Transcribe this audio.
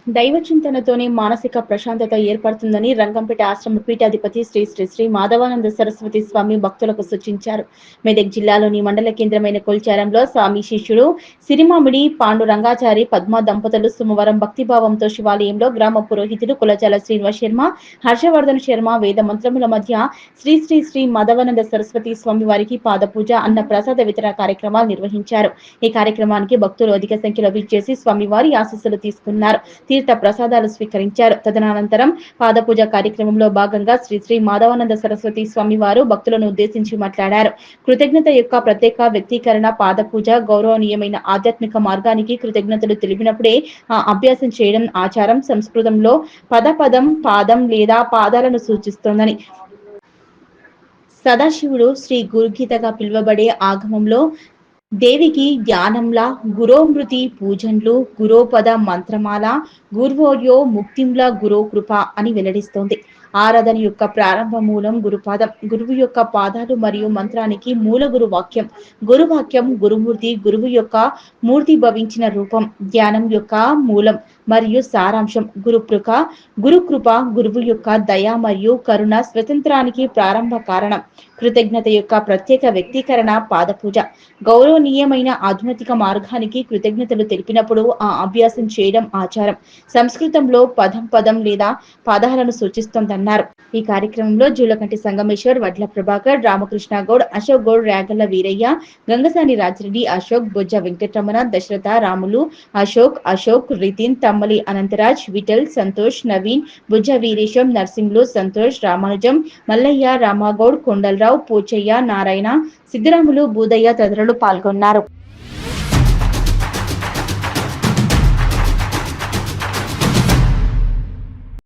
దైవ చింతనతోనే మానసిక ప్రశాంతత ఏర్పడుతుందని రంగంపేట ఆశ్రమ పీఠాధిపతి శ్రీ శ్రీ శ్రీ మాధవానంద సరస్వతి స్వామి భక్తులకు సూచించారు. మెదక్ జిల్లాలోని మండల కేంద్రమైన కొల్చారంలో స్వామి శిష్యుడు సిరిమామిడి పాండు రంగాచారి పద్మ దంపతులు సోమవారం భక్తిభావంతో శివాలయంలో గ్రామ పురోహితుడు కులచాల శ్రీనివాస్ శర్మ, హర్షవర్ధన్ శర్మ వేద మంత్రముల మధ్య శ్రీ శ్రీ శ్రీ మాధవానంద సరస్వతి స్వామి వారికి పాదపూజ, అన్న ప్రసాద వితరణ కార్యక్రమాలు నిర్వహించారు. ఈ కార్యక్రమానికి భక్తులు అధిక సంఖ్యలో విచ్చేసి స్వామివారి ఆశీస్సులు తీసుకున్నారు. తీర్థ ప్రసాదాలు స్వీకరించారు. తదనంతరం పాదపూజ కార్యక్రమంలో భాగంగా శ్రీ శ్రీ మాధవానంద సరస్వతి స్వామి వారు భక్తులను ఉద్దేశించి మాట్లాడారు. కృతజ్ఞత యొక్క ప్రత్యేక వ్యక్తీకరణ పాదపూజ గౌరవనీయమైన ఆధ్యాత్మిక మార్గానికి కృతజ్ఞతలు తెలిపినప్పుడే అభ్యాసం చేయడం ఆచారం. సంస్కృతంలో పదం పాదం లేదా పాదాలను సూచిస్తోందని, సదాశివుడు శ్రీ గురుగీతగా పిలువబడే ఆగమంలో దేవికి ధ్యానంలా గురోమృతి పూజన్లు గురోపద మంత్రమాల గుర్వోర్యో ముక్తింల గురో కృప అని వెల్లడిస్తోంది. ఆరాధన యొక్క ప్రారంభ మూలం గురుపాదం, గురువు యొక్క పాదాలు మరియు మంత్రానికి మూల గురు వాక్యం. గురువాక్యం గురుమూర్తి, గురువు యొక్క మూర్తి భవించిన రూపం. ధ్యానం యొక్క మూలం మరియు సారాంశం గురుకృప, గురువు యొక్క దయ మరియు కరుణ స్వతంత్రానికి ప్రారంభ కారణం. కృతజ్ఞత యొక్క ప్రత్యేక వ్యక్తీకరణ పాదపూజ. గౌరవనీయమైన ఆధ్యాత్మిక మార్గానికి కృతజ్ఞతలు తెలిపినప్పుడు ఆ అభ్యాసం చేయడం ఆచారం. సంస్కృతంలో పదం లేదా పాదాలను సూచిస్తోందన్నారు. ఈ కార్యక్రమంలో జూలకంటి సంగమేశ్వర్, వడ్ల ప్రభాకర్, రామకృష్ణ గౌడ్, అశోక్ గౌడ్, రేగల్ల వీరయ్య, గంగసాని రాజిరెడ్డి, అశోక్, బొజ్జ వెంకటరమణ, దశరథ, రాములు, అశోక్, రితిన్, తమ్మలి అనంతరాజ్, విఠల్, సంతోష్, నవీన్, బుజ్జ వీరేశం, నర్సింగ్లు, సంతోష్, రామానుజం, మల్లయ్య, రామగౌడ్, కొండలరావు, పోచయ్య, నారాయణ, సిద్ధరాములు, బూదయ్య తదితరులు పాల్గొన్నారు.